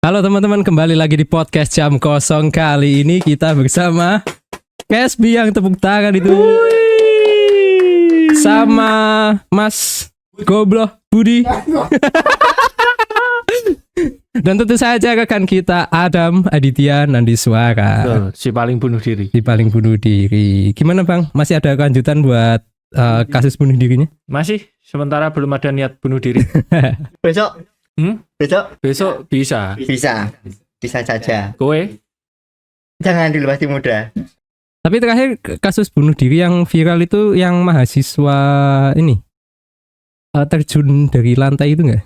Halo teman-teman, kembali lagi di podcast Jam Kosong. Kali ini kita bersama Casby yang tepuk tangan itu, sama Mas Goblok Budi. Dan tentu saja rekan kita Adam Aditya Nandiswara. Si paling bunuh diri. Si paling bunuh diri. Gimana Bang? Masih ada kelanjutan buat kasus bunuh dirinya? Masih, sementara belum ada niat bunuh diri. Besok Besok bisa. Bisa saja. Kowe Jangan dulu, masih muda. Tapi terakhir kasus bunuh diri yang viral itu yang mahasiswa ini terjun dari lantai itu enggak?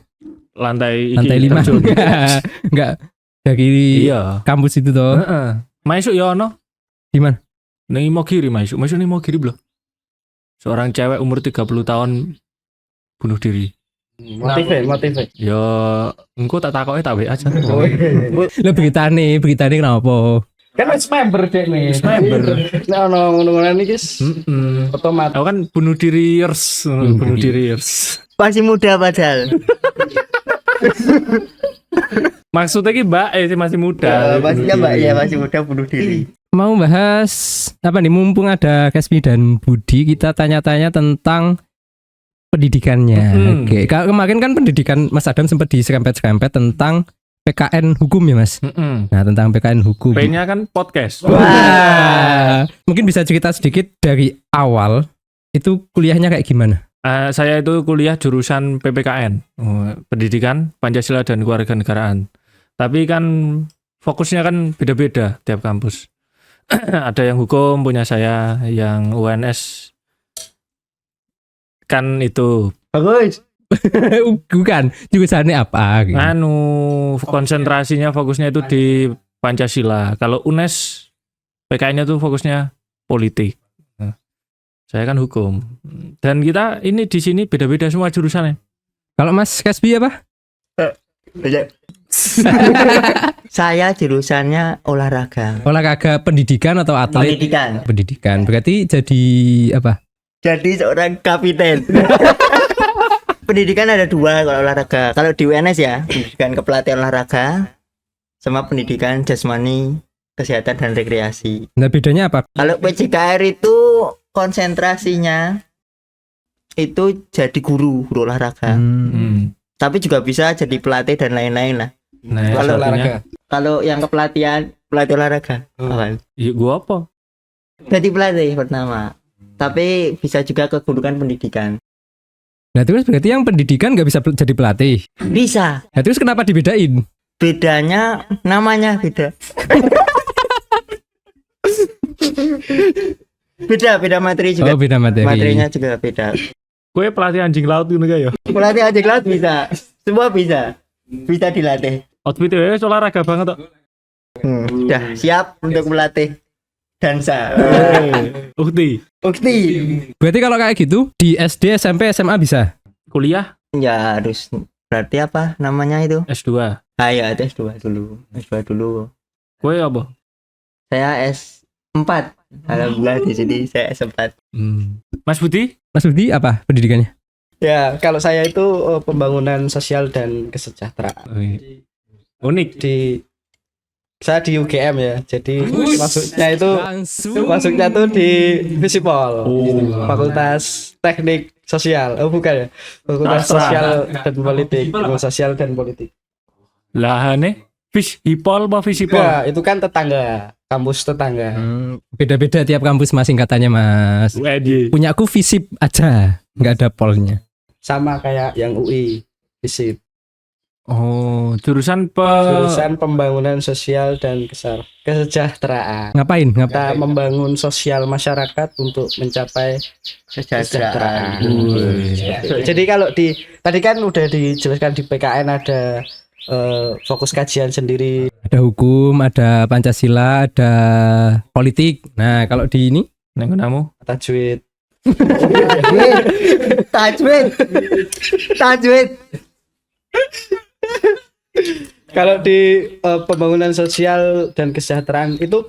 lantai 5 enggak dari kampus itu toh. Masuk ya ono. Di mana? Ning Imogiri masuk ning Imogiri bro. Seorang cewek umur 30 tahun bunuh diri. Motive. Ya engko tak takoke tak WA aja. Lah beritane kenapa? Kan wis member dek nih. Member. Nek ono ngono-ngono iki wis otomatis. Aku kan bunuh diriers. Masih muda padahal. Maksudnya ki Mbak masih muda. Maksudnya Mbak ya masih muda bunuh diri. Mau bahas apa nih, mumpung ada Casby dan Budi, kita tanya-tanya tentang pendidikannya. Oke, kemarin kan pendidikan Mas Adam sempat diserempet-serempet tentang PKN hukum ya Mas. Nah, tentang PKN hukum. P-nya kan podcast. Wah. Mungkin bisa cerita sedikit dari awal itu kuliahnya kayak gimana? Saya itu kuliah jurusan PPKN, Pendidikan Pancasila dan Kewarganegaraan. Tapi kan fokusnya kan beda-beda tiap kampus. Ada yang hukum punya saya, yang UNS kan itu. Bagus. Bukan, jurusannya apa gitu. Konsentrasinya fokusnya itu di Pancasila. Kalau UNES PKN-nya tuh fokusnya politik. Saya kan hukum. Dan kita ini di sini beda-beda semua jurusannya. Kalau Mas Casby apa? Saya jurusannya olahraga. Olahraga pendidikan atau atlet? Pendidikan. Berarti jadi apa? Jadi seorang kapiten. Pendidikan ada dua kalau olahraga. Kalau di UNS ya, pendidikan kepelatihan olahraga sama pendidikan jasmani, kesehatan dan rekreasi. Nah, bedanya apa? Kalau PJKR itu konsentrasinya itu jadi guru olahraga. Tapi juga bisa jadi pelatih dan lain-lain lah. Nah, kalau olahraga. Kalau yang kepelatihan, pelatih olahraga. Iya, gua apa? Jadi pelatih pertama. Tapi bisa juga keguruan pendidikan. Nah, terus berarti yang pendidikan nggak bisa jadi pelatih? Bisa. Nah, terus kenapa dibedain? Bedanya namanya beda. beda materi juga. Oh, beda materi. Materinya juga beda. Gue pelatih anjing laut gitu ya. Pelatih anjing laut bisa. Semua bisa. Bisa dilatih. Outfitnya olahraga banget kok. Udah siap untuk melatih dansa. Ukti. Berarti kalau kayak gitu di SD, SMP, SMA bisa? Kuliah Ya harus berarti apa namanya itu? S2. Ayo S2 dulu. S2 dulu. Gue apa? Saya S4. Alhamdulillah di sini saya S4. Mas Budi? Mas Budi apa pendidikannya? Ya, kalau saya itu pembangunan sosial dan kesejahteraan. Unik. Saya di UGM ya. Jadi Langsung. masuknya tuh di Visipol. Fakultas Teknik Sosial. Oh, bukan ya. Fakultas Sosial dan Politik. Sosial dan Politik. Lah nih, Visipol apa Visipol? Ya, itu kan tetangga, kampus tetangga. Beda-beda tiap kampus mas singkatannya Mas. Punya aku Visip aja, nggak ada polnya. Sama kayak yang UI, Visip. Oh, jurusan Pembangunan Sosial dan Kesejahteraan. Ngapain? Kita membangun sosial masyarakat untuk mencapai kesejahteraan. Jadi kalau tadi kan udah dijelaskan di PKN ada fokus kajian sendiri. Ada hukum, ada Pancasila, ada politik. Nah, kalau di ini neng kamu Tajwid. Tajwid. Kalau di pembangunan sosial dan kesejahteraan itu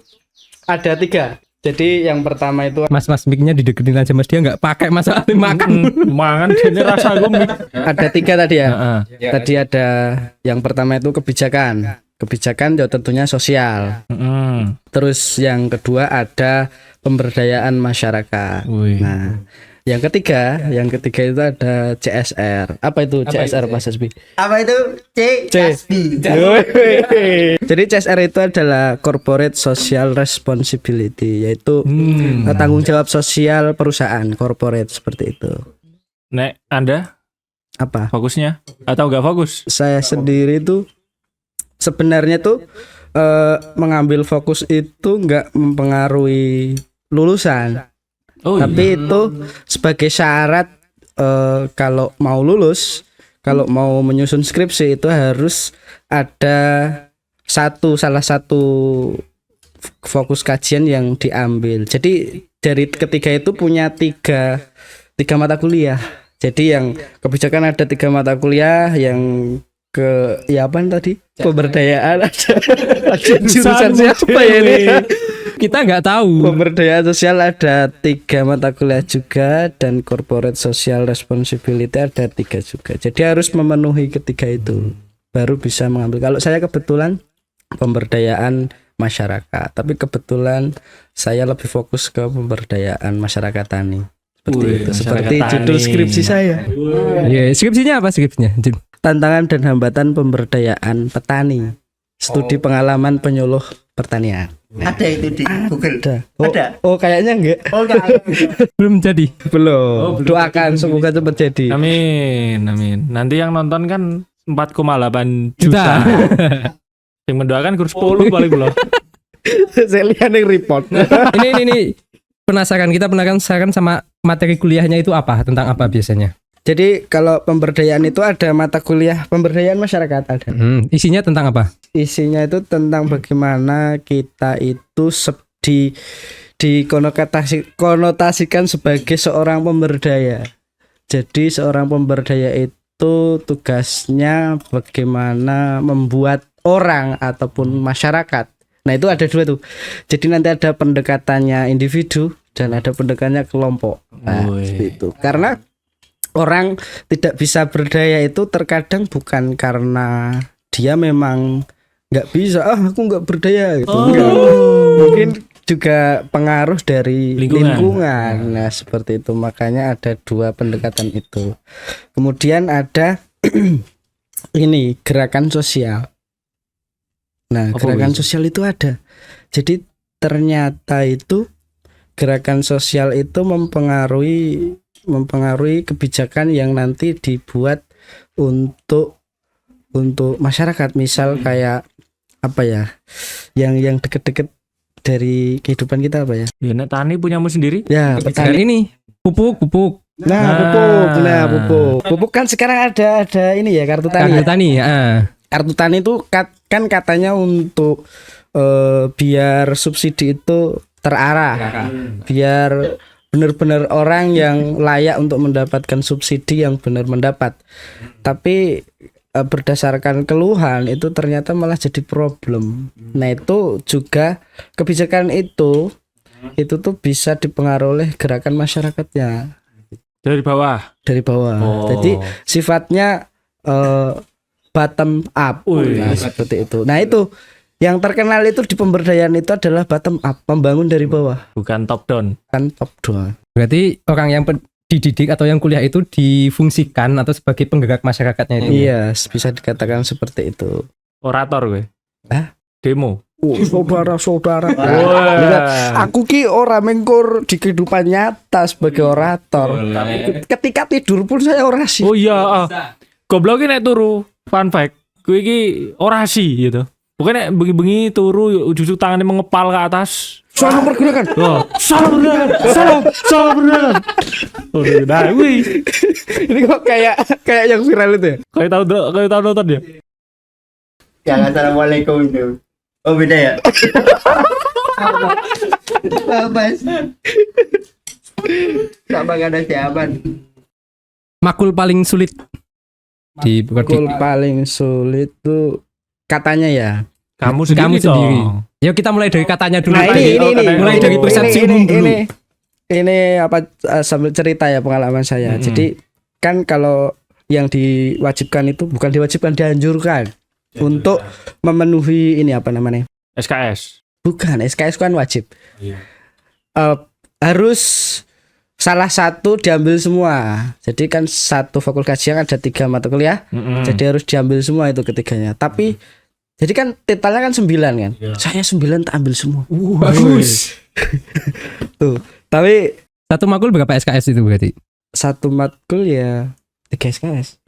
ada 3. Jadi yang pertama itu Mas mic-nya dideketin aja Mas, dia nggak pakai masalah makan. Mangan ini rasa gue mic. ada 3 tadi ya. Heeh. Tadi ada yang pertama itu kebijakan. kebijakan ya tentunya sosial. Terus yang kedua ada pemberdayaan masyarakat. Wih. Nah, yang ketiga itu ada CSR. Apa itu CSR Mas Hasbi? Apa itu? Kasbi. Jadi CSR itu adalah Corporate Social Responsibility, yaitu tanggung jawab sosial perusahaan corporate seperti itu. Nek Anda Apa? fokusnya atau enggak fokus? Saya sendiri tuh sebenarnya tuh mengambil fokus itu nggak mempengaruhi lulusan, tapi itu sebagai syarat kalau mau lulus, kalau mau menyusun skripsi itu harus ada salah satu fokus kajian yang diambil. Jadi dari ketiga itu punya tiga mata kuliah. Jadi yang kebijakan ada 3 mata kuliah, yang apa tadi? Pemberdayaan ada. Jurusan siapa ya ini? Kita nggak tahu. Pemberdayaan sosial ada 3 mata kuliah juga, dan corporate social responsibility ada 3 juga. Jadi harus memenuhi ketiga itu baru bisa mengambil. Kalau saya kebetulan pemberdayaan masyarakat, tapi kebetulan saya lebih fokus ke pemberdayaan masyarakat tani. Seperti judul skripsi saya. Iya, skripsinya apa skripsinya? Tantangan dan hambatan pemberdayaan petani. Studi pengalaman penyuluh pertanian. Ada itu di Google. Ada. Oh, kayaknya enggak. Oh, enggak. Belum jadi. Belum. Doakan semoga cepat jadi. Amin. Nanti yang nonton kan 4,8 juta. Yang mendoakan kurus 10 paling belum. Saya lihat nih report. Ini kita penasaran sama materi kuliahnya itu apa, tentang apa biasanya? Jadi kalau pemberdayaan itu ada mata kuliah pemberdayaan masyarakat ada. Isinya tentang apa? Isinya itu tentang bagaimana kita itu dikonotasikan sebagai seorang pemberdaya. Jadi seorang pemberdaya itu tugasnya bagaimana membuat orang ataupun masyarakat. Nah itu ada 2 tuh. Jadi nanti ada pendekatannya individu dan ada pendekatannya kelompok. Nah, itu. Karena orang tidak bisa berdaya itu terkadang bukan karena dia memang nggak bisa. Aku nggak berdaya gitu. Enggak. Mungkin juga pengaruh dari lingkungan. Nah seperti itu. Makanya ada 2 pendekatan itu. Kemudian ada ini gerakan sosial. Nah, gerakan sosial itu ada. Jadi ternyata itu gerakan sosial itu mempengaruhi kebijakan yang nanti dibuat untuk masyarakat. Misal kayak apa ya? Yang deket-deket dari kehidupan kita apa ya? Ya nek tani punyamu sendiri? Ya, petani ini pupuk. Pupuk kan sekarang ada ini ya, kartu tani. Kartu tani, Kartu tani itu kan katanya untuk biar subsidi itu terarah, biar benar-benar orang yang layak untuk mendapatkan subsidi yang benar mendapat. Tapi berdasarkan keluhan itu ternyata malah jadi problem. Nah itu juga kebijakan itu tuh bisa dipengaruhi oleh gerakan masyarakatnya dari bawah. Jadi sifatnya bottom up. Nah, seperti itu. Nah itu yang terkenal itu di pemberdayaan itu adalah bottom up, membangun dari bawah, bukan top down. Berarti orang yang dididik atau yang kuliah itu difungsikan atau sebagai penggerak masyarakatnya itu. Iya, bisa dikatakan seperti itu. Orator gue. Demo. Saudara. Aku ki ora mengkur di kehidupan nyata sebagai orator. Ketika tidur pun saya orasi. Oh iya, goblok nek turu. Fun fact, gue iki orasi gitu. Pokoknya bengi-bengi turu ujung tangannya mengepal ke atas. Salam pergerakan. Salam pergerakan. Nah, wih. Ini kok kayak yang viral itu ya? Kayak tahu nonton ya? Yang assalamualaikum itu. Oh beda ya? Mas. Sama gak ada siapan. Makul paling sulit paling sulit tuh katanya ya. Kamu sendiri. Yuk kita mulai dari katanya dulu. Nah, ini mulai dari persepsi umum dulu. Ini apa sambil cerita ya pengalaman saya. Jadi kan kalau yang diwajibkan itu bukan diwajibkan, dianjurkan. untuk memenuhi ini apa namanya? SKS. Bukan, SKS kan wajib. Iya. Harus salah satu diambil semua. Jadi kan satu fakultas kajian ada 3 mata kuliah. Jadi harus diambil semua itu ketiganya. Tapi jadi kan totalnya kan 9 kan. Saya 9 tak ambil semua. Bagus. Tuh. Tapi Satu makul berapa SKS itu berarti? satu matkul ya 3 SKS.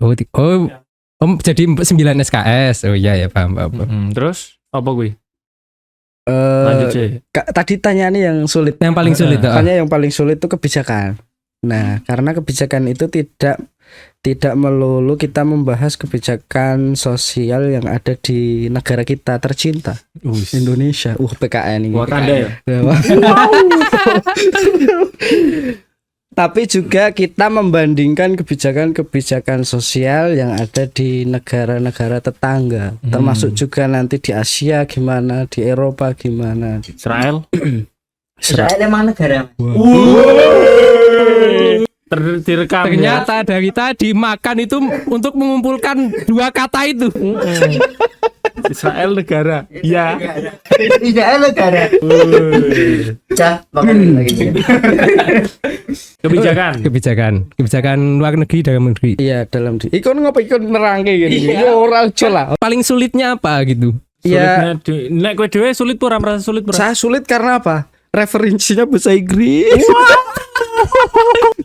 Jadi 9 SKS. Oh iya ya, paham. Terus apa gue? Lanjut sih. Tadi tanyaan yang sulit. Yang paling sulit. Makanya yang paling sulit itu kebijakan. Nah, karena kebijakan itu tidak melulu kita membahas kebijakan sosial yang ada di negara kita tercinta, Indonesia. PKN ini. Wakanda ya. Tapi juga kita membandingkan kebijakan-kebijakan sosial yang ada di negara-negara tetangga, termasuk juga nanti di Asia gimana, di Eropa gimana. Israel. Israel emang negara. Direkam. Ternyata dari tadi makan itu untuk mengumpulkan 2 kata itu. Israel negara. Ya. Israel negara. Cah, makan lagi. Kebijakan luar negeri, dalam negeri. Iya, dalam negeri. Ikon ngopo ikon nerangke gini. Ya ora lah. Paling sulitnya apa gitu? Ya, nek kowe dhewe sulit pura, merasa sulit pura. saya sulit karena apa? Referensinya bahasa Inggris.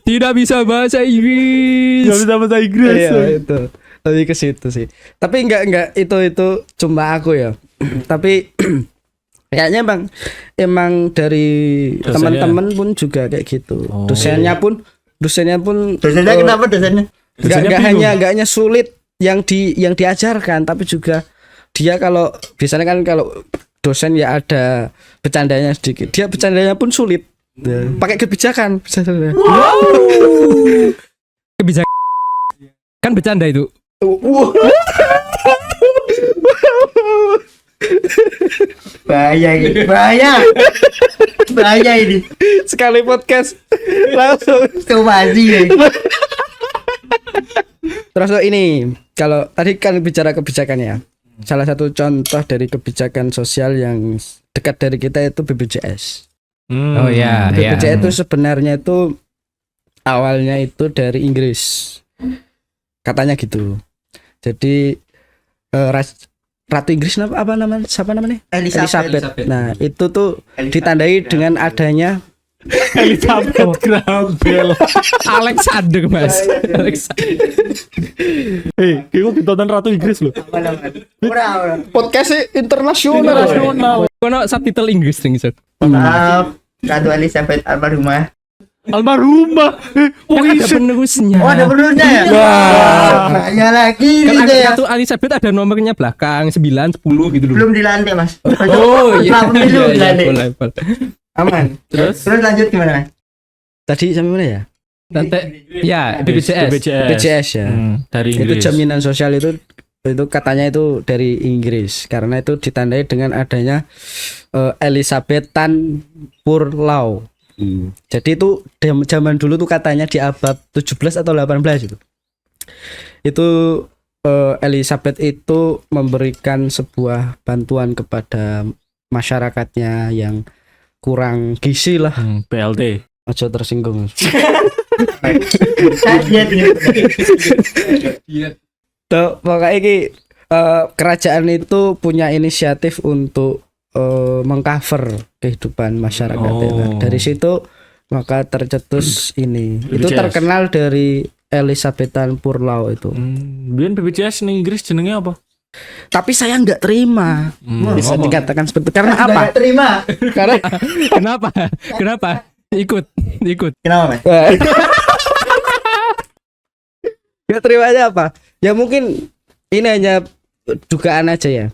Tidak bisa bahasa Inggris. Enggak bisa bahasa Inggris. Iya, itu. Lebih ke situ sih. Tapi enggak itu cuma aku ya. Tapi kayaknya emang dari Dosennya. teman-teman pun juga kayak gitu. Dosennya pun Kenapa dosennya? enggak hanya sulit yang diajarkan, tapi juga dia kalau biasanya kan kalau dosen ya ada bercandanya sedikit. Dia bercandanya pun sulit. Pakai kebijakan. Kebijakan kan bercanda itu. Bahaya ini. Sekali podcast langsung Somasi ya. terus ini kalau tadi kan bicara kebijakannya. Salah satu contoh dari kebijakan sosial yang dekat dari kita itu BPJS. Oh ya, BPJS itu sebenarnya itu awalnya itu dari Inggris. Katanya gitu. Jadi Ratu Inggris apa namanya? Siapa namanya? Elizabeth. Nah, itu tuh ditandai dengan adanya Elizabeth Graham Bell. Alexander, Mas. Kayak ditonton Ratu Inggris loh. Ora. podcast internasional. Kono subtitle Inggris ning, Sir. Maaf, Ratu Elizabeth almarhumah. Almarhumah. Kan ada penerusnya. Oh, ada penulisnya ya? Wah. Banyak lagi Kan gitu ada ya. Ratu Elizabeth ada nomornya belakang 9, 10 gitu loh. Belum dilantik, Mas. Oh iya. Belum Iya, dilantik. boleh. Aman. Terus lanjut gimana, Mas? Tadi sampai mana ya? Nanti ya BPJS. BPJS ya. Dari Itu Inggris. jaminan sosial itu katanya itu dari Inggris karena itu ditandai dengan adanya Elizabethan Poor Law. Jadi itu zaman dulu tuh katanya di abad 17 atau 18 itu. Itu Elizabeth itu memberikan sebuah bantuan kepada masyarakatnya yang kurang gizi lah. PLT. Aja tersinggung. Tuh, pokoknya ini kerajaan itu punya inisiatif untuk mengcover kehidupan masyarakat. Dari situ maka tercetus ini. Itu BPJS. terkenal dari Elizabethan Poor Law itu. Biyen BPJS ning Inggris jenenge apa? Tapi saya nggak terima. Bisa dikatakan seperti itu. Karena apa? Nggak terima. Karena Kenapa? Ikut. Kenapa, Mas? nggak terimanya apa? Ya mungkin ini hanya dugaan aja ya.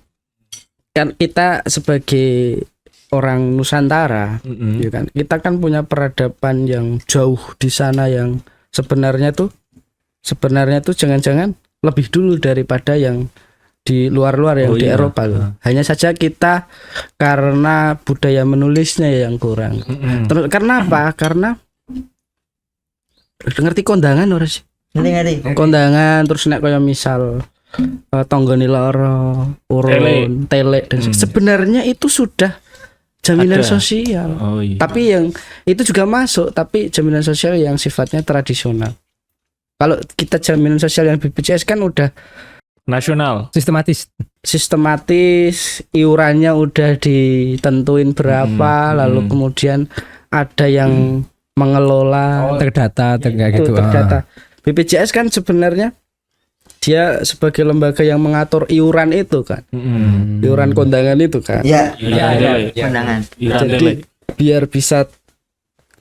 Kan kita sebagai orang Nusantara, ya kan, kita kan punya peradaban yang jauh di sana yang sebenarnya tuh jangan-jangan lebih dulu daripada yang di luar-luar yang di Eropa loh. Hanya saja kita karena budaya menulisnya yang kurang. Terus karena apa? Karena ngerti kondangan ora sih? Ngerti. Kondangan terus nek kaya misal tonggone loro, urun, tele dan sebenarnya itu sudah jaminan Ada. sosial. Oh iya. Tapi yang itu juga masuk, tapi jaminan sosial yang sifatnya tradisional. Kalau kita jaminan sosial yang BPJS kan udah Nasional. sistematis, iurannya udah ditentuin berapa, lalu kemudian ada yang mengelola terdata kayak itu gitu. terdata. BPJS kan sebenarnya dia sebagai lembaga yang mengatur iuran itu kan, iuran kondangan itu kan. Ya, Iya. kondangan. Jadi biar bisa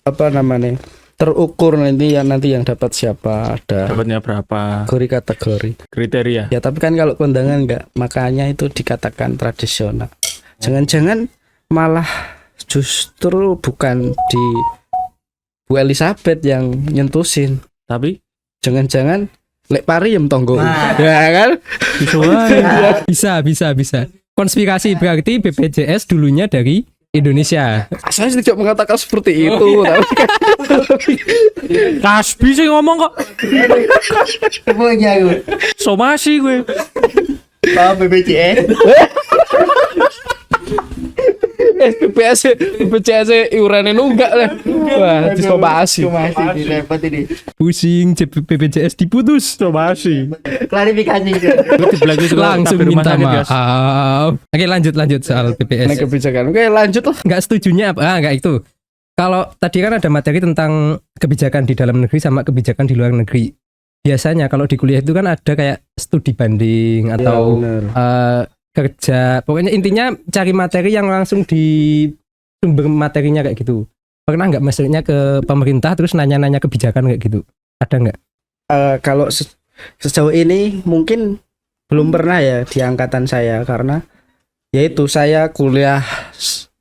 apa namanya terukur nanti yang dapat siapa, ada Dapatnya berapa? kategori. Kriteria. Ya tapi kan kalau kondangan enggak, makanya itu dikatakan tradisional. Jangan-jangan malah justru bukan di Bu Elizabeth yang nyentusin. Tapi Jangan-jangan lek pariem tonggo. Nah. Ya kan? Bisa. Konspirasi berarti BPJS dulunya dari Indonesia. Saya tidak mengatakan seperti itu. Tapi Kasbi sih ngomong kok. Semuanya gue. Somasi gue. Pak BPJS. BPJS iurannya nunggak lah. Wah, diskopasi. Masih direpot ini. Pusing BPJS diputus. Somasi. Klarifikasi. Langsung minta maaf. Oke, lanjut soal Ini BPS. kebijakan. Oke, lanjut lah. Nggak setujunya apa? Nggak itu. Kalau tadi kan ada materi tentang kebijakan di dalam negeri sama kebijakan di luar negeri. Biasanya kalau di kuliah itu kan ada kayak studi banding atau kerja. Pokoknya intinya cari materi yang langsung di sumber materinya kayak gitu. Pernah nggak maksudnya ke pemerintah terus nanya-nanya kebijakan kayak gitu? Ada nggak? Kalau sejauh ini mungkin belum pernah ya di angkatan saya, karena yaitu saya kuliah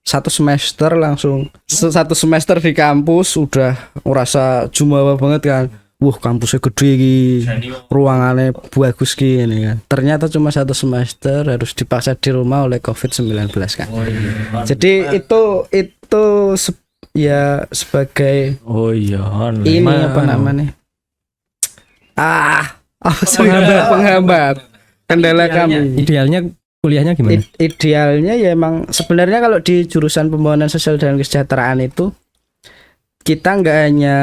satu semester langsung satu semester di kampus udah ngerasa jumawa banget kan. Wah, kampusnya gede iki, ruangannya bagus gini kan. Ternyata cuma satu semester harus dipaksa di rumah oleh COVID-19 kan. Jadi itu ya sebagai Oh iya. ini apa namanya? Apa sih? Penghambat. Kendala kami. Idealnya kuliahnya gimana? Idealnya ya emang sebenarnya kalau di jurusan pembangunan sosial dan kesejahteraan itu kita nggak hanya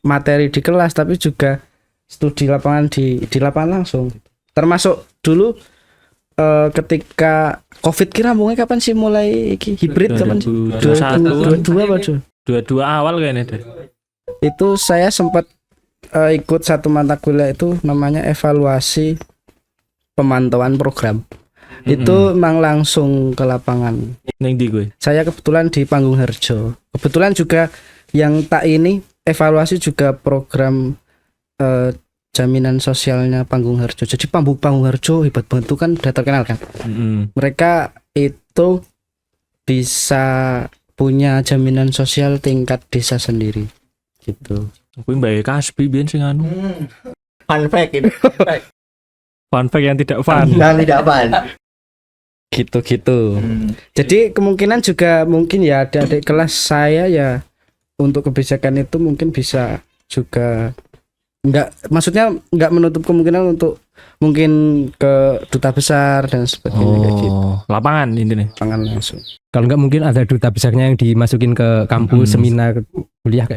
materi di kelas tapi juga studi lapangan di lapangan langsung. Termasuk dulu ketika COVID kira mungkin kapan sih mulai hibrid kapan sih? 22 apa 22 awal kayaknya deh. Itu saya sempat ikut satu mata kuliah itu namanya evaluasi pemantauan program. Itu emang langsung ke lapangan. Neng di gue. Saya kebetulan di Panggung-Harjo. Kebetulan juga yang tak ini evaluasi juga program jaminan sosialnya Panggung-Harjo. Jadi Panggung-Harjo hebat banget itu kan udah terkenal kan. Mereka itu bisa punya jaminan sosial tingkat desa sendiri gitu. Aku mbak Kasbi biyen sing anu. Fun fact ini. Fun fact yang tidak fun. Dan tidak fun. Gitu. Jadi kemungkinan juga mungkin ya adik-adik kelas saya ya untuk kebijakan itu mungkin bisa juga maksudnya nggak menutup kemungkinan untuk mungkin ke duta besar dan sebagainya kayak gitu. Lapangan ini nih. Lapangan langsung. Kalau nggak mungkin ada duta besarnya yang dimasukin ke kampus, seminar,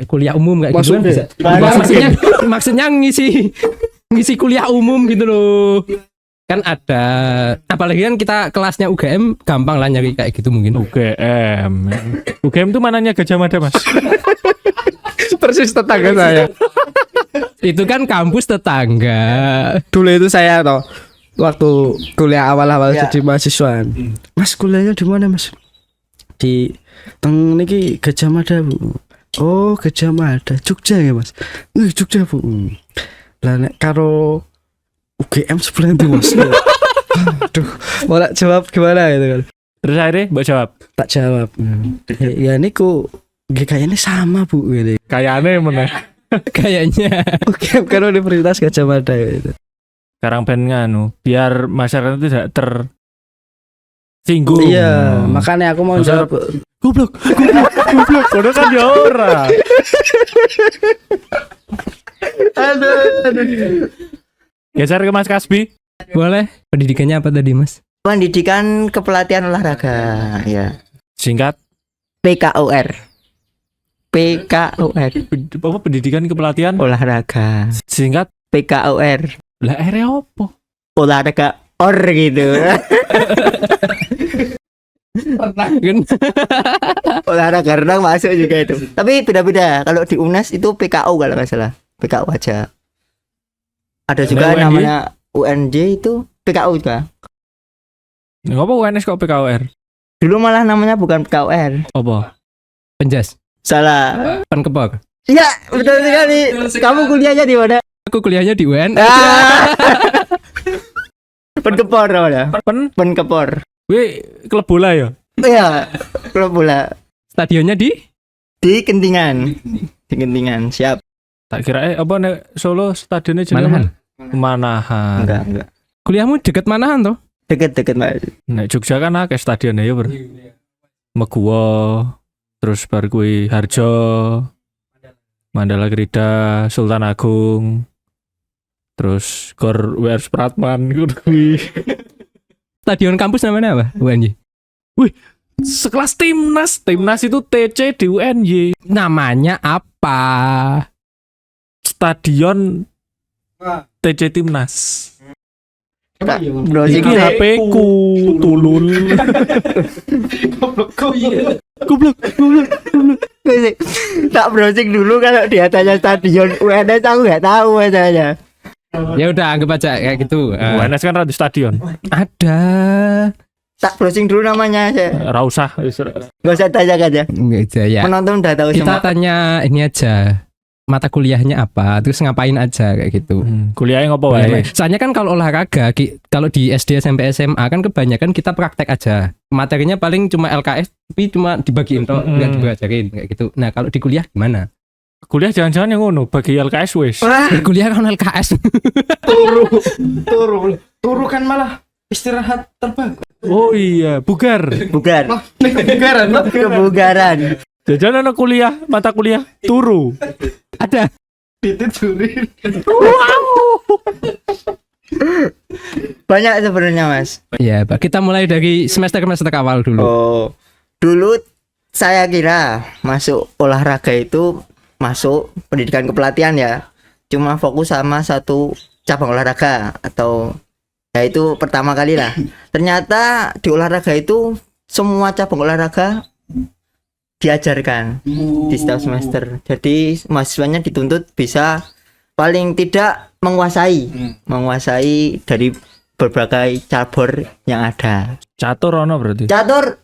kuliah umum kayak gitu kan bisa. Maksudnya ngisi kuliah umum gitu loh. Kan ada, apalagi kan kita kelasnya UGM gampang lah nyari kayak gitu mungkin. UGM tuh mananya Gajah Mada, Mas? Persis tetangga saya. Itu kan kampus tetangga. Dulu itu saya toh waktu kuliah awal-awal jadi mahasiswa. Mas kuliahnya di mana, Mas? Di teng niki Gajah Mada, Bu. Oh, Gajah Mada, Jogja ya, Mas? Jogja, Bu. Lah nek karo UGM sebelah itu, Mas. Aduh, mau tak jawab gimana gitu kan. Terus akhirnya mbak jawab. Tak jawab. Ya niku kayaknya sama, Bu gitu. Kayaknya mana? Kayaknya. UGM kan Universitas Gajah Mada gitu. Sekarang pengen nganu, biar masyarakat itu tidak tersinggung. Iya, makanya aku mau jawab. Goblok. Kono kan ya ora. Aduh. Geser ke Mas Kasbi. Boleh. Pendidikannya apa tadi, Mas? Pendidikan kepelatihan olahraga, ya. Singkat, PKOR. PKOR. apa pendidikan kepelatihan? Olahraga. Singkat, PKOR. lah area apa? Olahraga gitu. Kan Olahraga renang masuk juga itu. Tapi beda-beda. Kalau di UNES itu PKO kalau nggak salah. PKO aja. Ada juga UNJ? namanya UNJ itu PKO juga. Ngapa UNS kok PKOR? Dulu malah namanya bukan PKOR. Apa? penjas. Salah. Penkepok. Iya, betul sekali. Kamu kuliahnya di mana? Aku kuliahnya di UN. Penkepor namanya. Penkepor. Wih, klub bola ya? Iya, klub bola. Stadionnya di Di Kentingan. Di Kentingan, siap. Tak kira apa nek Solo stadionnya Manahan. Manahan. Enggak. Kuliahmu deket Manahan toh? Deket-deket, Mas. Nek Jogja kan akeh stadionnya ya, Bro. Meguwo, terus bar kuwi Harjo, Mandala Krida, Sultan Agung. Terus Gor WR Supratman kuwi. Stadion kampus namanya apa? UNY. Sekelas timnas, timnas itu TC di UNY. Namanya apa? Stadion TC Timnas. Browsing Iki HP ku tulul. Goblok. tak browsing dulu kalau dia tanya stadion UNS aku nggak tahu aja. Ya udah anggap aja kayak gitu. UNS kan rada stadion. Ada. Tak browsing dulu namanya aja. Ra usah. Nggak usah tanya aja. Enggak ya. Penonton udah tahu Kita semua. tanya ini aja. Mata kuliahnya apa? Terus ngapain aja kayak gitu. Kuliahnya ngopo wae? Soalnya kan kalau olahraga, kalau di SD, SMP, SMA kan kebanyakan kita praktek aja. Materinya paling cuma LKS, tapi cuma dibagiin toh, nggak dibajarin kayak gitu. Nah kalau di kuliah gimana? Kuliah jangan-jangan yang ngono bagi LKS wis. Di kuliah kan LKS. Turu kan malah istirahat terbagus. Oh iya, bugar. Bukan. Kebugaran. Kebugaran. Jajan anak kuliah, mata kuliah turu. Ada. Ditidurin. Banyak sebenarnya, Mas. Ya, Pak. Kita mulai dari semester awal dulu. Oh. Dulu saya kira masuk olahraga itu masuk pendidikan kepelatihan ya. Cuma fokus sama satu cabang olahraga atau ya itu pertama kali lah. Ternyata di olahraga itu semua cabang olahraga diajarkan di setiap semester. Jadi mahasiswanya dituntut bisa paling tidak menguasai dari berbagai cabur yang ada. Catur ono berarti. Catur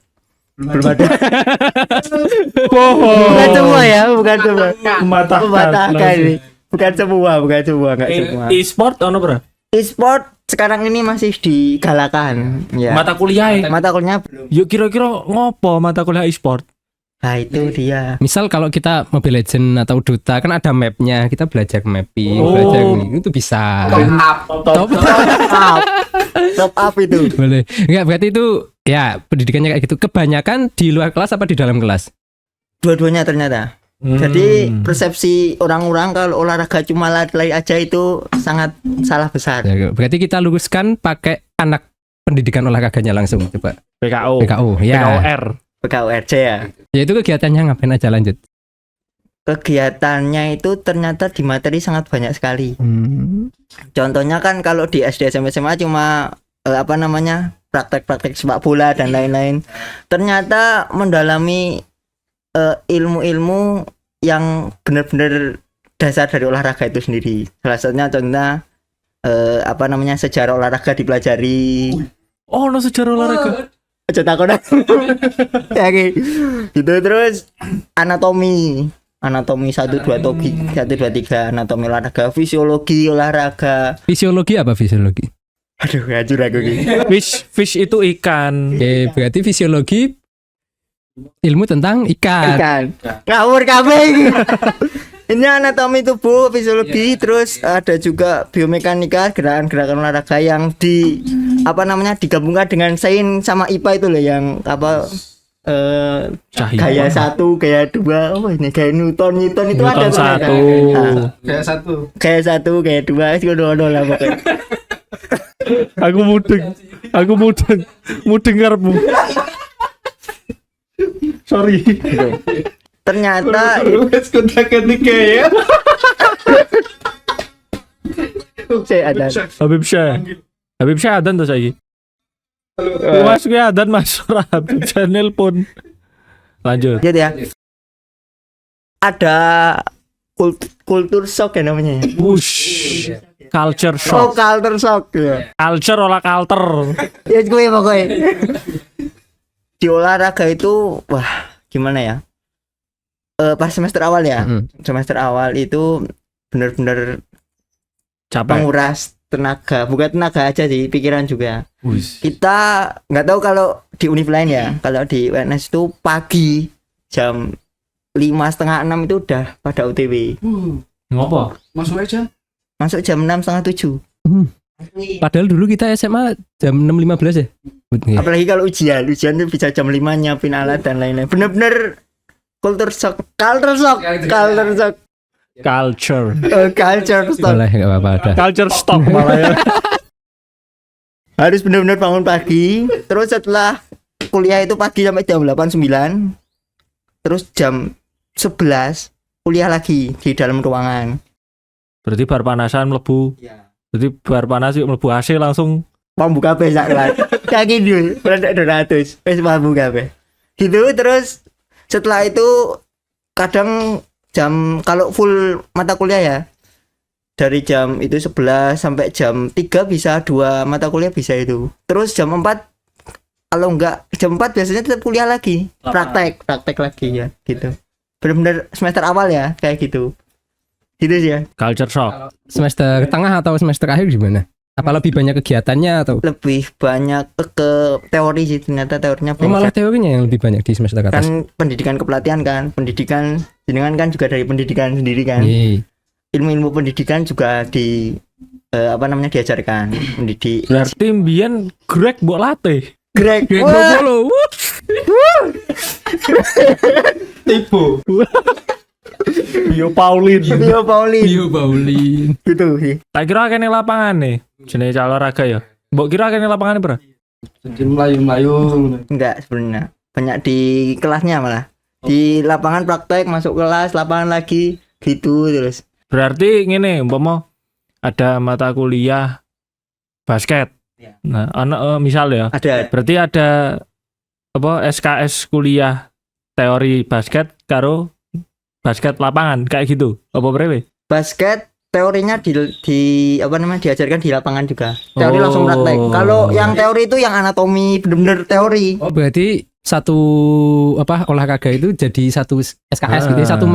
belum ada. Bohong. Bukan semua ya, bukan semua. Mematahkan. Ini. Bukan semua, enggak semua. E-sport ono bro. E-sport sekarang ini masih digalakan ya. Mata kuliah. Mata kuliahnya belum. Yuk kira-kira ngopo mata kuliah e-sport? Nah, itu dia. Misal kalau kita Mobile Legend atau Dota kan ada mapnya, kita belajar mapping, belajar ini, itu bisa. Top Top up itu. Boleh. Enggak berarti itu ya pendidikannya kayak gitu. Kebanyakan di luar kelas apa di dalam kelas? Dua-duanya ternyata. Jadi persepsi orang-orang kalau olahraga cuma lari aja itu sangat salah besar. Ya, berarti kita luruskan pakai anak pendidikan olahraganya langsung coba. PKO. PKO ya. PKOR. PKORC ya. Ya itu kegiatannya ngapain aja lanjut. Kegiatannya itu ternyata di materi sangat banyak sekali. Contohnya kan kalau di SD SMP SMA cuma praktek-praktek sepak bola dan lain-lain. Ternyata mendalami ilmu-ilmu yang benar-benar dasar dari olahraga itu sendiri. Salah satunya contohnya sejarah olahraga dipelajari. Oh, no sejarah olahraga. Aja takut ya gitu. Terus anatomi 1 2 3 anatomi olahraga, fisiologi olahraga. Fisiologi apa fisiologi? Aduh, ngajur aku gini. Fish itu ikan. Oke, berarti fisiologi ilmu tentang ikan. Ngawur kabeh. Ini anatomi tubuh, fisiologi, terus ada juga biomekanika, gerakan-gerakan olahraga yang digabungkan dengan sains sama IPA itu loh, yang gaya 1, gaya 2, gaya Newton itu ada satu. Gaya 1, gaya 2, itu lah pokoknya. Aku mudeng karepmu. Sorry. Ternyata Wes kontak ketiga ya. saya ada Habib Syah adan tuh saiki. Mas gue adan Mas ora Habib Syah nelpon. Lanjut. jadi ya ada kultur shock ya namanya ya. Wush. Culture Oh, shock. culture shock ya. Culture olah culture. Ya gue pokoknya di olahraga itu wah gimana ya, pas semester awal ya, semester awal itu benar-benar Capek. menguras tenaga, bukan tenaga aja sih, pikiran juga. Wush. Kita nggak tahu kalau di univ lain ya, kalau di UNS itu pagi jam 5:30-6 itu udah pada OTW, Ngopo? Masuk aja. masuk jam 6:30-7. Padahal dulu kita SMA jam 6.15 ya. Apalagi kalau ujian tuh bisa jam 5 nyiapin alat dan lain-lain. Bener-bener culture shock. Culture. Culture shock. Boleh enggak apa-apa ada. Culture stock malah ya. Harus bener-bener bangun pagi. Terus setelah kuliah itu pagi sampai jam 8-9. Terus jam 11 kuliah lagi di dalam ruangan. Berarti bar panasan mlebu. Berarti bar panas yuk mlebu AC langsung. Mambu kabeh sak kelas. Kaki dulu, rendak 200. Wis mambu kabeh. Gitu terus setelah itu kadang jam kalau full mata kuliah ya. Dari jam itu 11 sampai jam 3 bisa 2 mata kuliah bisa itu. Terus jam 4 kalau enggak jam 4 biasanya tetap kuliah lagi. Praktek lagi ya gitu. Benar-benar semester awal ya kayak gitu. Gitu sih ya. Culture shock. Semester tengah atau semester akhir gimana? Apa lebih banyak kegiatannya atau Lebih banyak ke teori sih, ternyata teorinya oh, malah banyak. teorinya yang lebih banyak di semester ke atas? Kan pendidikan kepelatihan kan, pendidikan jenengan kan juga dari pendidikan sendiri kan. Iya. Ilmu-ilmu pendidikan juga diajarkan mendidik. Berarti mbiyen Greg mbok latih. Greg, Greg wah, Bolo. Tipu. Yo Paulin. Yo Paulin Yo Paulin. gitu sih. Tak kira kene lapangan nih. Jenenge olahraga ya. Mbok kira kene lapangan berapa? Jadi melayu-melayu. Enggak sebenarnya. Banyak di kelasnya malah. Di lapangan praktek, masuk kelas, lapangan lagi gitu terus. Berarti ngene, umpama ada mata kuliah basket. Nah, misal ya. Ada Berarti ada apa SKS kuliah teori basket karo basket lapangan kayak gitu. Apa brewe? basket teorinya diajarkan di lapangan juga. Teori Oh. langsung praktek. Kalau yang teori itu yang anatomi bener-bener teori. Oh berarti satu olahraga itu jadi satu SKS gitu, satu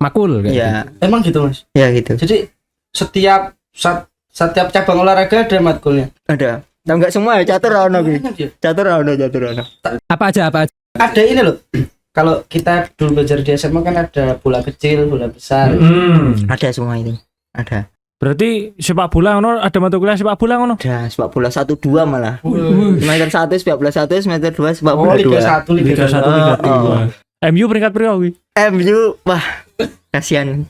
makul kayak gitu. Iya, Emang gitu Mas. ya gitu. Jadi setiap cabang olahraga ada matkulnya. Ada. Tahu enggak semua ya catur ono ki. Enak ya. Catur ono. Apa aja? Ada ini loh. Kalau kita dulu belajar di SMA kan ada bola kecil, bola besar. Ada semua itu. Ada. Berarti sepak bola ngono ada mata kuliah sepak bola ngono. Ada sepak bola 1-2 malah. Semester 1 sepak bola 1, semester 2 sepak Oh, bola 2. Liga 1, Liga 2. Liga 2. MU peringkat berapa kuwi? MU wah kasihan.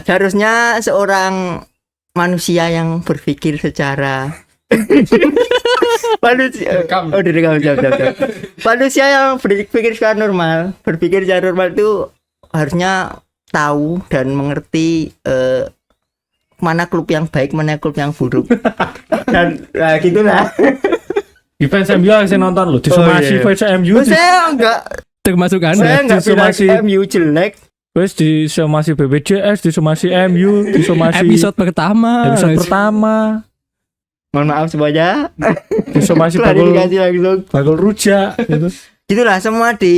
Seharusnya seorang manusia yang berpikir secara manusia direkam jam. Manusia yang berpikir secara normal itu harusnya tahu dan mengerti mana klub yang baik, mana klub yang buruk. Dan gitulah. Di fans MU saya nonton loh, disomasi fans MU. Saya enggak Termasuk Anda. saya enggak bilang disomasi. MU jelek. Wes disomasi BPJS, disomasi MU, disomasi Episode pertama. pertama, Mohon maaf semuanya. disomasi bakul Klarifikasi langsung. bakul rujak gitu. Gitulah semua di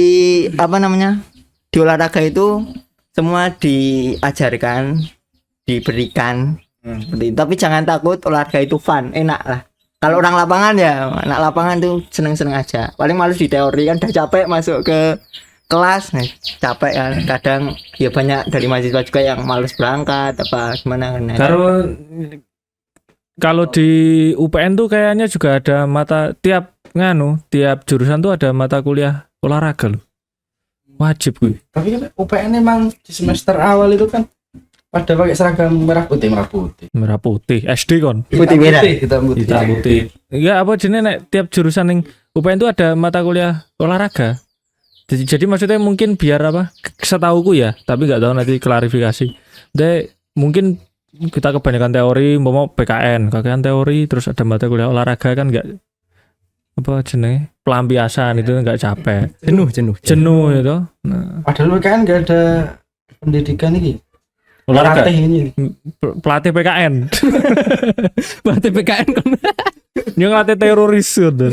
di olahraga itu semua diajarkan, diberikan. Seperti itu. Tapi jangan takut, olahraga itu fun, enak lah. Kalau orang lapangan ya, anak lapangan tuh seneng-seneng aja. Paling males di teori kan udah capek masuk ke kelas, nih capek kan. Kadang ya banyak dari mahasiswa juga yang males berangkat apa gimana kan. Kalau di UPN tuh kayaknya juga ada tiap jurusan tuh ada mata kuliah olahraga loh. Wajib gue. Tapi kan UPN emang di semester awal itu kan pada pakai seragam merah putih. Merah putih SD kon. Putih merah. Hitam putih. Hitam putih. Enggak apa jenenge nek tiap jurusan ning UPN itu ada mata kuliah olahraga. Jadi maksudnya mungkin biar apa? Setauku ya, tapi nggak tahu nanti klarifikasi. Deh mungkin kita kebanyakan teori, mau PKN, kakean teori, terus ada mata kuliah olahraga kan nggak apa jenenge pelampiasan itu nggak capek, jenuh itu. Nah, Padahal kan nggak ada pendidikan ini. olahraga Pelatih ini. pelatih PKN, Berarti PKN kan. yang ngelatih teroris gitu.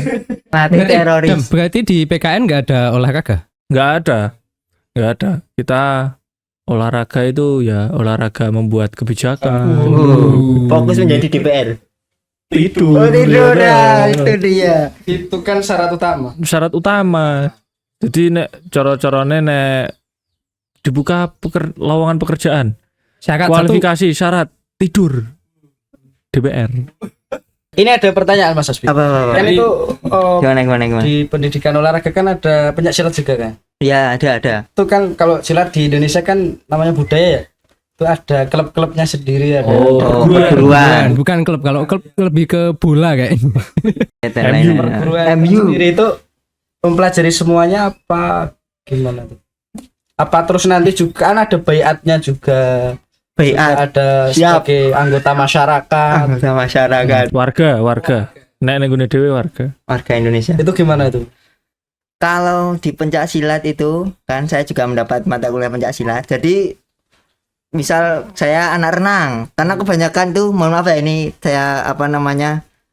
Latih teroris. Berarti di PKN nggak ada olahraga? Nggak ada. Kita olahraga itu ya olahraga membuat kebijakan. Fokus menjadi DPR. Tidur. Oh tidur dah, itu dia. Itu kan syarat utama. Syarat utama. Jadi nek cara-carane nek dibuka lowongan pekerjaan, Syarat kualifikasi syarat tidur DPR. Ini ada pertanyaan Mas Asbi. Apa? Kan itu Gimana? di pendidikan olahraga kan ada pencaksilat juga kan. Ya ada. Itu kan kalau silat di Indonesia kan namanya budaya ya. Itu ada klub-klubnya sendiri ada. Oh, Bukan, perguruan. bukan klub. Kalau klub lebih ke bola kayaknya. Perguruan MU. sendiri itu mempelajari semuanya apa gimana tuh? Apa terus nanti juga kan ada baiatnya juga. Baiat. Ada Siap. sebagai anggota masyarakat. Anggota masyarakat Warga. Nek nenggone dhewe warga. warga Indonesia. Itu gimana itu? Kalau di pencak silat itu kan saya juga mendapat mata kuliah pencak silat. Jadi misal saya anak renang, karena kebanyakan tuh mohon maaf ya ini saya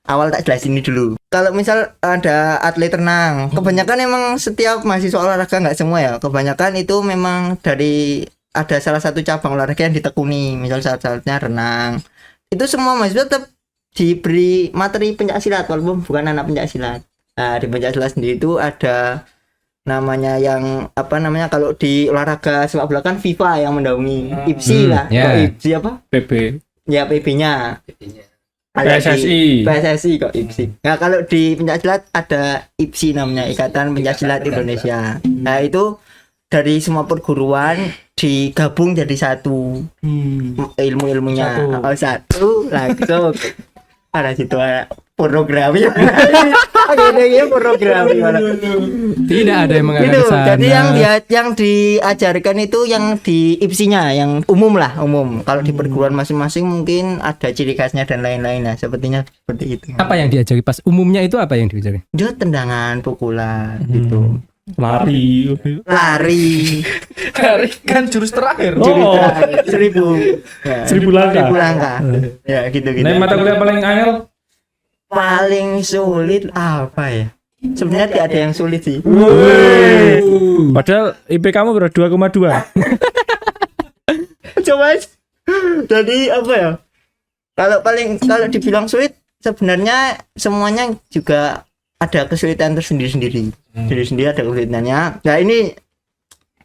awal tak jelasin ini dulu. Kalau misal ada atlet renang, kebanyakan emang setiap mahasiswa olahraga nggak semua ya. Kebanyakan itu memang dari ada salah satu cabang olahraga yang ditekuni, misal salah satunya renang. Itu semua mahasiswa tetap diberi materi pencak silat walaupun bukan anak pencak silat. Nah, di pencak silat sendiri itu ada namanya yang kalau di olahraga sepak bola kan FIFA yang mendaungi IPSI lah. ya. Kok IPSI apa? PB. Ya PB-nya. PSSI kok IPSI. Nah, kalau di pencak silat ada IPSI namanya, Ikatan Pencak Silat Indonesia. Nah, itu dari semua perguruan digabung jadi satu. Ilmu-ilmunya. Satu langsung ada situ pornografi. Akhirnya pornografi. Tidak ada yang mengarah Gitu. ke sana. Jadi yang diajarkan itu yang di IPSI-nya, yang umum. Kalau di perguruan masing-masing mungkin ada ciri khasnya dan lain-lain lah. Sepertinya seperti itu. Apa yang diajari pas umumnya itu apa yang diajari? Dia tendangan, pukulan gitu. Lari. Lari. Kan jurus terakhir. Oh. 1000. Ya, 1000 langkah. 1000 langkah. Ya gitu-gitu. Nek mata kuliah paling angel Paling sulit apa ya? Sebenarnya tidak ada yang sulit sih. padahal IP kamu berapa 2,2. Coba aja. Jadi apa ya? Kalau dibilang sulit sebenarnya semuanya juga ada kesulitan tersendiri-sendiri. Sendiri ada kesulitannya. Nah, ini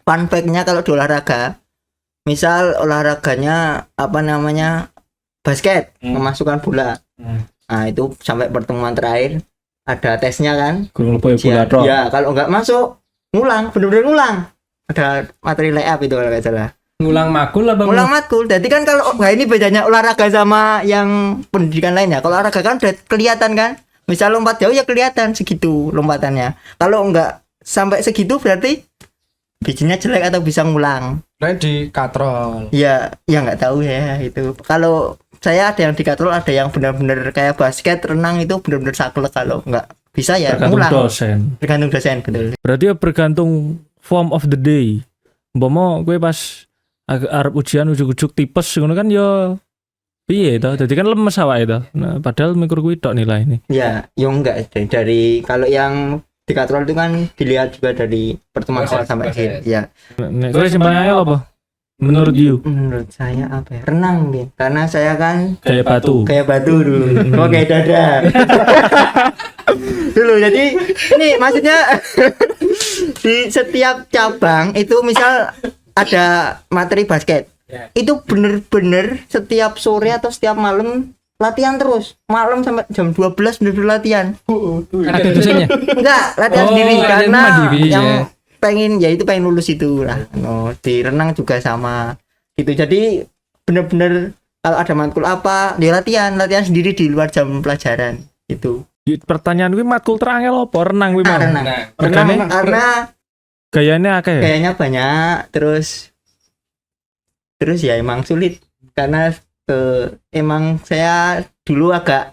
fun fact-nya kalau di olahraga. Misal olahraganya basket, memasukkan bola. Nah, itu sampai pertemuan terakhir ada tesnya kan. Kurang lebih bola tok. Ya, kalau nggak masuk ngulang, bener-bener ngulang. Ada materi layup itu kalau nggak salah. Ngulang makul apa Ngulang matkul. Jadi kan kalau ini bedanya olahraga sama yang pendidikan lainnya. Kalau olahraga kan udah kelihatan kan. Misal lompat jauh ya kelihatan segitu lompatannya. Kalau nggak sampai segitu berarti bijinya jelek atau bisa ngulang. Di katrol. Ya nggak tahu ya itu. Kalau saya ada yang dikatrol, ada yang benar-benar kayak basket, renang itu benar-benar saklek. Kalau nggak bisa ya Tergantung ngulang. dosen. Tergantung dosen, betul. Berarti ya bergantung form of the day. Umpama gue pas arep ujian ujuk-ujuk tipes ngono kan ya piye to? Dadi kan lemes awake to. Nah, padahal mikir kuwi tok nilai ini. Ya enggak dari kalau yang dikatrol itu kan dilihat juga dari pertemuan awal sampai akhir. Ya. Nek kowe simpang angel apa? Menurut you? Menurut saya apa ya? Renang deh. Karena saya kan Kayak batu. kayak batu dulu. Oh kayak dada. Dulu jadi ini maksudnya di setiap cabang itu misal ada materi basket. Itu bener-bener setiap sore atau setiap malam latihan terus. Malam sampai jam 12 bener-bener latihan. Ada dosennya? Enggak, latihan Oh, sendiri latihan karena mandiri, yang ya. pengen lulus itu lah. Di renang juga sama. Gitu. Jadi bener-bener kalau ada matkul apa dia latihan sendiri di luar jam pelajaran itu. Pertanyaan gue matkul terangel apa? Renang gue Renang. Renang Karena gayanya akeh ya? kayaknya banyak terus ya emang sulit karena emang saya dulu agak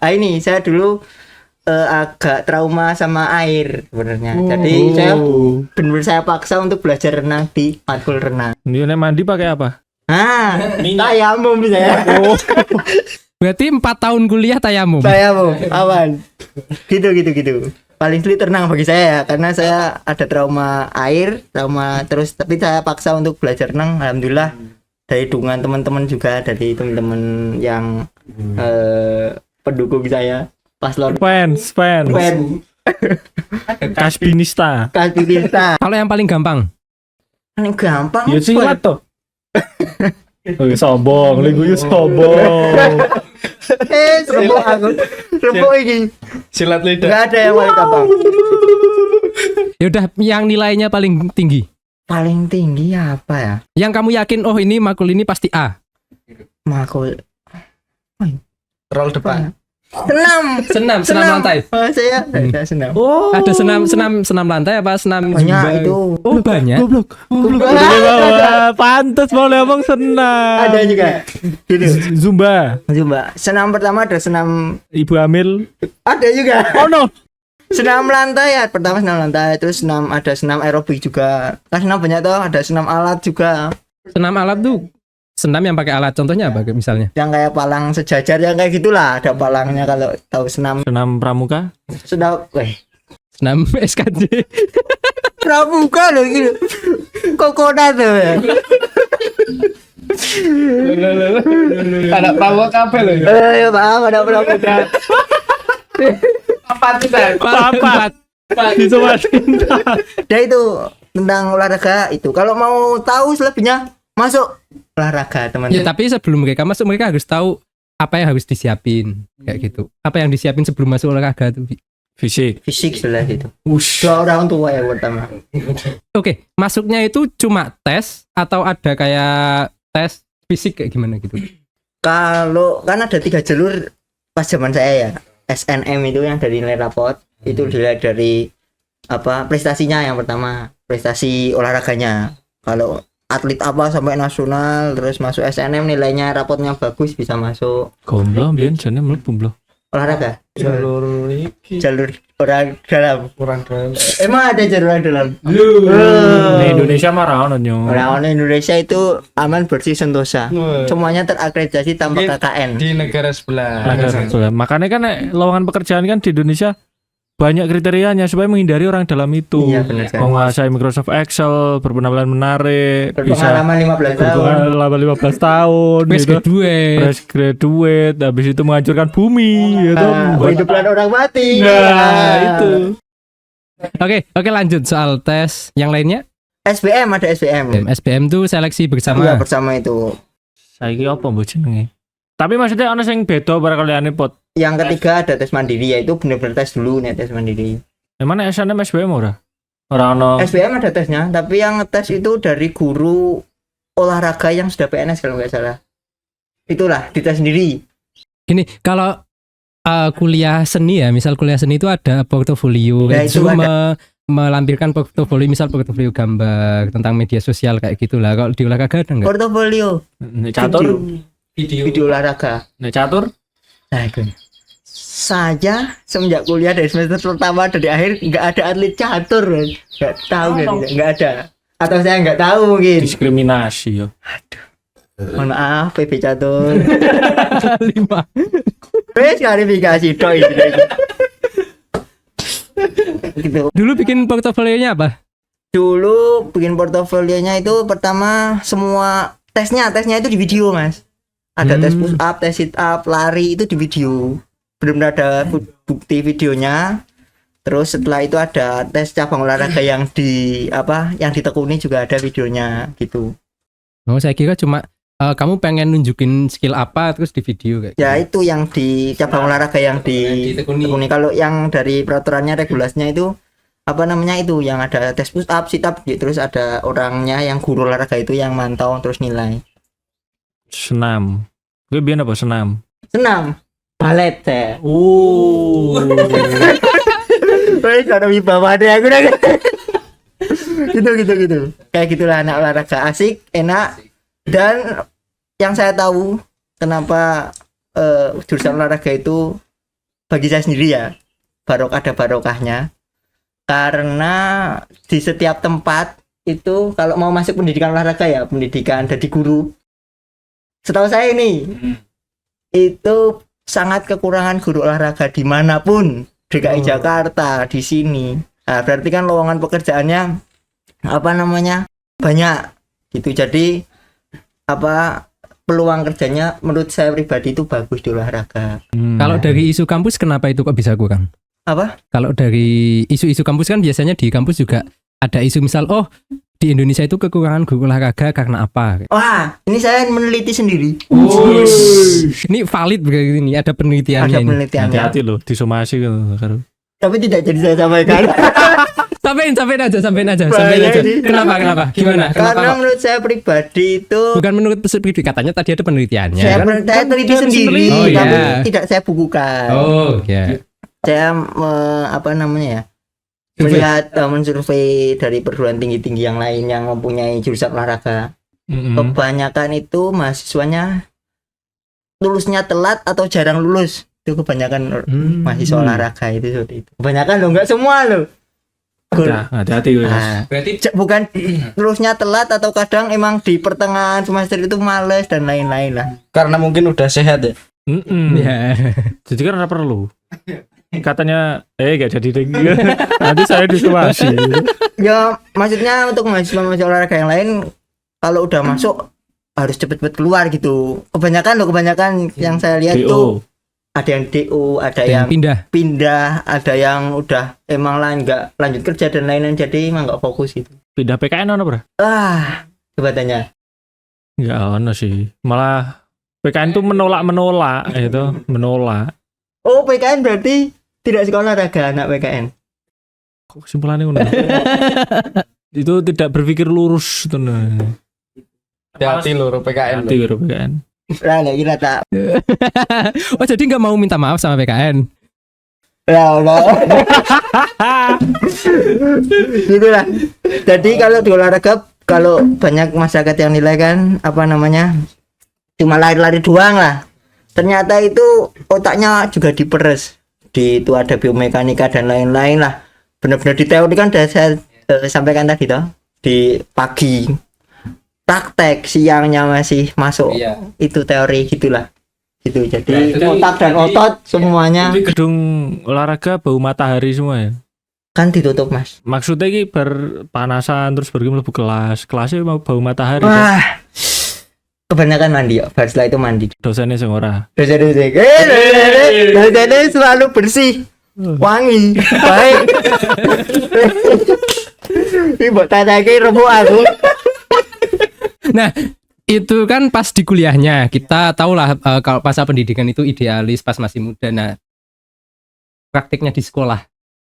agak trauma sama air sebenarnya. Jadi saya benar-benar saya paksa untuk belajar renang di matkul renang. Dia mandi pakai apa? Tayamum saya. Berarti 4 tahun kuliah tayamum. Tayamum, aman. Gitu. Paling sulit renang bagi saya karena saya ada trauma air, terus tapi saya paksa untuk belajar renang. Alhamdulillah dari dukungan teman-teman juga, dari teman-teman yang pendukung saya. Paslon Fans. Kasbinista. Kalau yang paling gampang, Paling gampang. Ya silat toh. Sombong, sombong. Rembuk ini. Silat lidah. Enggak ada yang paling gampang. ya udah yang nilainya paling tinggi. Paling tinggi apa ya? Yang kamu yakin ini makul ini pasti A. Makul Roll depan. senam lantai. Saya senam. Ada senam lantai apa senam Banyak zumba? itu. Oh, banyak. Goblok. Pantes boleh ngomong senam. Ada juga. Gitu. Zumba. Senam pertama ada senam, Ibu hamil. ada juga. Oh no. Senam lantai ya. Pertama senam lantai, terus ada senam aerobik juga. Kan senam banyak toh, ada senam alat juga. Senam alat tuh senam yang pakai alat, contohnya apa misalnya? Yang kayak palang sejajar yang kayak gitulah, ada palangnya kalau tahu senam. Senam pramuka. Sudah, Senam SKJ. pramuka loh gitu. Kokona tuh ya. Anak tahu kafe loh. Ya maaf, ada pramuka. Apa tuh? Apa? Dicobain. Nah itu tentang olahraga itu. Kalau mau tahu selebihnya masuk olahraga Ya, teman-teman. tapi sebelum mereka masuk mereka harus tahu apa yang harus disiapin kayak gitu. Apa yang disiapin sebelum masuk olahraga tuh. Fisik. Fisik jelas itu. Dua orang tua yang pertama. Oke, masuknya itu cuma tes atau ada kayak tes fisik kayak gimana gitu? Kalau kan ada 3 jalur pas zaman saya ya. SNM itu yang dari nilai rapot itu dilihat dari prestasinya. Yang pertama prestasi olahraganya. Kalau atlet apa sampai nasional terus masuk SNM nilainya rapotnya bagus bisa masuk. Gomblo mbiyen jane mlebu mblo. Olahraga Jalur orang dalam. Emang ada jalur orang dalam. Di Indonesia mah ra ono nyo. Orang Indonesia itu aman, bersih, sentosa. Semuanya terakreditasi tanpa KKN. Di negara sebelah. Makanya kan lowongan pekerjaan kan di Indonesia banyak kriterianya supaya menghindari orang dalam itu. Iya, benar sekali. Menguasai Microsoft Excel, berpenampilan menarik, bisa Berpengalaman 15 tahun. berpengalaman 15 tahun Fresh gitu. graduate. Fresh graduate, habis itu menghancurkan bumi gitu. Menghidupkan orang mati. Nah, itu. Oke, lanjut soal tes. Yang lainnya? SBM ada SBM. SBM tuh seleksi Iya, bersama. bersama itu. Saiki apa mbok jenenge? Tapi maksudnya ono sing beda barang kaliane pot. Yang ketiga ada tes mandiri, yaitu benar-benar tes dulu nih, tes mandiri. Emang SNM SBM ora? Ora ono. SBM ada tesnya, tapi yang ngetes itu dari guru olahraga yang sudah PNS kalau nggak salah. Itulah dites sendiri. Gini, kalau kuliah seni ya, misal kuliah seni itu ada portofolio, Nah, itu resume, melampirkan portofolio, misal portofolio gambar tentang media sosial kayak gitulah. Kalau di olahraga ada enggak? Portofolio Nek catur, video olahraga. nek catur Nah, itu. Saya semenjak kuliah dari semester pertama dari akhir nggak ada atlet catur, kan. Nggak tahu kan, nggak ada. Atau saya nggak tahu mungkin. diskriminasi yo. Mohon maaf, PB catur. 5. Wes klarifikasi doi. Gitu. Dulu bikin portofolionya apa? Dulu bikin portofolionya itu pertama semua tesnya itu di video, Mas. Ada tes push up, tes sit up, lari itu di video. Benar-benar ada bukti videonya. Terus setelah itu ada tes cabang olahraga yang ditekuni juga ada videonya gitu. Oh, saya kira cuma kamu pengen nunjukin skill apa terus di video kayak. Ya itu yang di cabang olahraga yang ditekuni. ditekuni. Kalau yang dari peraturannya regulasinya itu itu yang ada tes push up, sit up, terus ada orangnya yang guru olahraga itu yang mantau terus nilai. Senam. Gue biar apa senam? Senam, balet saya. Wih, ada wibawa deh aku dah. gitu. Kayak gitulah anak olahraga asik, enak. Dan yang saya tahu kenapa jurusan olahraga itu bagi saya sendiri ya ada barokahnya. Karena di setiap tempat itu kalau mau masuk pendidikan olahraga ya pendidikan jadi guru. Setahu saya ini itu sangat kekurangan guru olahraga dimanapun DKI Jakarta di sini. Nah, berarti kan lowongan pekerjaannya banyak gitu. Jadi peluang kerjanya menurut saya pribadi itu bagus di olahraga. Kalau dari isu kampus kenapa itu kok bisa kurang? Apa? Kalau dari isu-isu kampus kan biasanya di kampus juga ada isu misal di Indonesia itu kekurangan guru olahraga karena apa? Wah, ini saya meneliti sendiri. Ini valid begini ini ada penelitiannya. Ada ini. penelitiannya. Hati-hati loh disomasi kan. Tapi tidak jadi saya sampaikan. Sampein aja. Bahaya ini. Kenapa? Gimana? Karena Kenapa? menurut saya pribadi itu Bukan menurut pribadi, katanya tadi ada penelitiannya. saya kan? teliti Kan sendiri, Oh, tapi iya. tidak saya bukukan. Oh, ya. Saya melihat mensurvei dari perguruan tinggi yang lain yang mempunyai jurusan olahraga. Kebanyakan itu mahasiswanya lulusnya telat atau jarang lulus. Itu kebanyakan mahasiswa olahraga itu seperti itu. Kebanyakan loh, enggak semua loh. Hati-hati gue. Nah, Berarti bukan lulusnya telat atau kadang emang di pertengahan semester itu males dan lain-lain lah. Karena mungkin udah sehat ya. ya. Jadi kan nggak perlu. Katanya gak jadi deh. Nanti saya disomasi. Ya maksudnya untuk mahasiswa olahraga yang lain kalau udah masuk harus cepet-cepet keluar gitu. Kebanyakan yang saya lihat tuh ada yang DO, ada yang pindah, ada yang udah emang nggak lanjut kerja dan lain-lain, jadi emang nggak fokus gitu. Pindah PKN ono bro? Coba tanya. Nggak ono sih. Malah PKN tuh menolak itu menolak. Oh, PKN berarti tidak sekolah olahraga anak PKN. Kok kesimpulannya ngono? Itu tidak berpikir lurus tuh. Hati lho PKN. Hati lho PKN. Lah kira tak. Oh, jadi nggak mau minta maaf sama PKN? Ya Allah. Gitulah. Jadi kalau di olahraga, kalau banyak masyarakat yang nilai kan cuma lari-lari doang lah. Ternyata itu otaknya juga diperes. Itu ada biomekanika dan lain-lain lah. Benar-benar di teori kan sudah saya sampaikan tadi toh. Di pagi praktek, siangnya masih masuk. Iya. Itu teori gitulah. Gitu. Jadi otak dan otot semuanya Di gedung olahraga bau matahari semua ya. kan ditutup, Mas. Maksudnya ini berpanasan terus pergi mlebu kelasnya mau bau matahari. Wah. Kebanyakan mandi ya. Baru setelah itu mandi. Dosennya sing ora. Dosennya selalu bersih, wangi, baik. Ibu tatake remuk aku. Nah, itu kan pas di kuliahnya kita tahulah kalau masa pendidikan itu idealis pas masih muda. Nah, praktiknya di sekolah,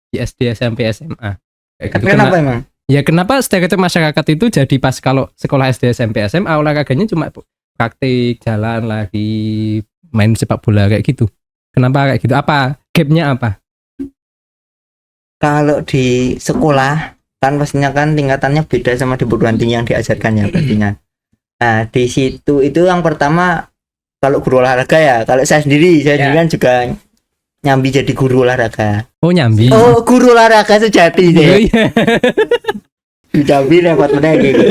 di SD, SMP, SMA. Kayak gitu. Kenapa emang? Ya kenapa stereotip masyarakat itu jadi pas kalau sekolah SD, SMP, SMA olahraganya cuma praktik, jalan lagi, main sepak bola kayak gitu. Kenapa kayak gitu? Apa gapnya apa? Kalau di sekolah kan pastinya kan tingkatannya beda sama di perguruan tinggi yang diajarkan ya pastinya. Nah di situ itu yang pertama kalau guru olahraga ya. Kalau saya sendiri kan juga nyambi jadi guru olahraga. Oh nyambi. Oh guru olahraga sejati Oh, deh. iya. Jambi repot bener gitu.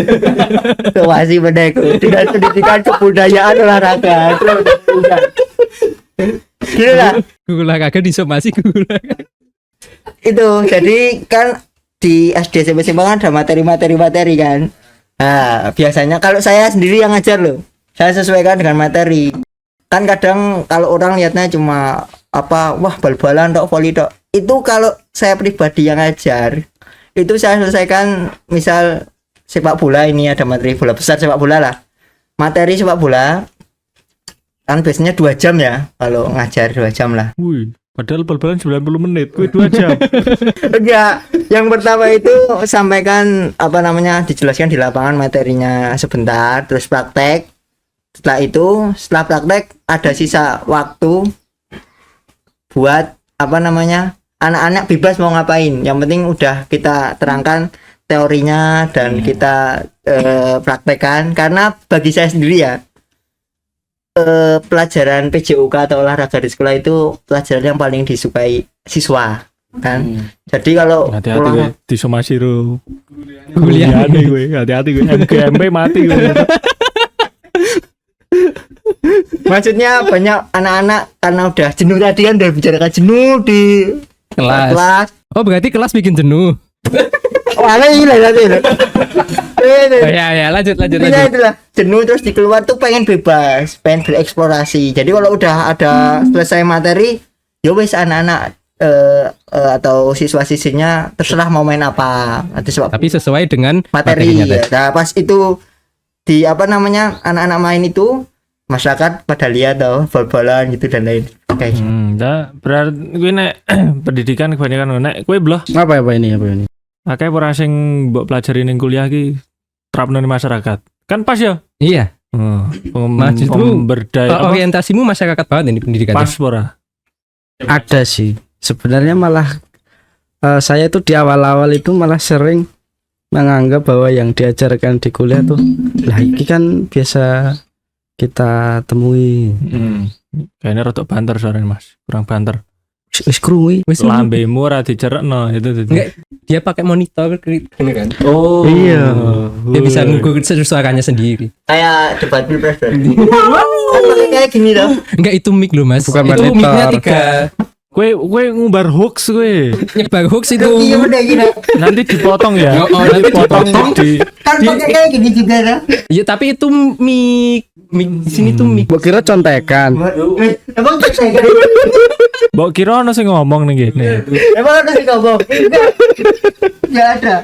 Tuasi bener tidak pendidikan kebudayaan olahraga. Gitu lah. Guru olahraga disomasi guru olahraga. Itu jadi kan di SD SMP kan ada materi kan. Nah biasanya kalau saya sendiri yang ngajar loh, saya sesuaikan dengan materi. Kan kadang kalau orang lihatnya cuma wah bal-balan tok, voli tok. Itu kalau saya pribadi yang ngajar itu saya selesaikan, misal sepak bola, ini ada materi bola besar sepak bola lah, materi sepak bola kan biasanya 2 jam ya, kalau ngajar 2 jam lah. Wih, padahal bal-balan 90 menit, gue 2 jam. Enggak, yang pertama itu sampaikan dijelaskan di lapangan materinya sebentar, terus praktek Setelah praktek ada sisa waktu buat apa namanya, anak-anak bebas mau ngapain, yang penting udah kita terangkan teorinya dan kita praktekkan. Karena bagi saya sendiri ya, pelajaran PJUK atau olahraga di sekolah itu pelajaran yang paling disukai siswa kan. Jadi kalau Hati-hati ulang- gue di Somasiru. Kuliah. gue, hati-hati gue. MGMP mati gue. maksudnya banyak anak-anak karena udah jenuh, tadi kan udah bicarakan jenuh di kelas. Oh berarti kelas bikin jenuh. Wah, gila tadi. Oh, ya lanjut. Iya itulah, jenuh terus di keluar tuh pengen bebas, pengen bereksplorasi. Jadi kalau udah ada selesai materi, ya wes anak-anak atau siswa-siswinya terserah mau main apa. Tapi sesuai dengan materi. materinya tadi. Nah, pas itu di apa namanya, anak-anak main itu masyarakat pada lihat tau bal-balan gitu dan lain. Kayak gitu. Berarti gue nek pendidikan kebanyakan nek gue belah. Apa ini? Akeh ora sing mbok pelajari ning kuliah ki terapno ning masyarakat. Kan pas ya? Iya. Justru Pemberdayaan orientasimu masyarakat banget ini pendidikan. pas ora. Ada sih. Sebenarnya malah saya tuh di awal-awal itu malah sering menganggap bahwa yang diajarkan di kuliah tuh lah ini kan biasa kita temui. Kayaknya rotok banter suaranya Mas. Kurang banter. Wis krungu. Wis Lambemu ora dicerekno itu. Enggak, dia pakai monitor gini kan. Oh. Iya. Dia bisa ngukur suaranya sendiri. Kayak debat pilpres berarti. Kan pakai kayak gini loh. Enggak, itu mic loh Mas. Bukan itu monitor. mic-nya 3. Kue ngumbar hoax kue. Nyebar hoax itu. Iya udah gini. Nanti dipotong ya. Nanti dipotong. Kan pakai kayak gini juga loh. Iya, tapi itu mic di sini tuh mic. Gua kira contekan. Emang saya Mbok kira ono sing ngomong ning kene. emang ada sih ngomong. Enggak ada.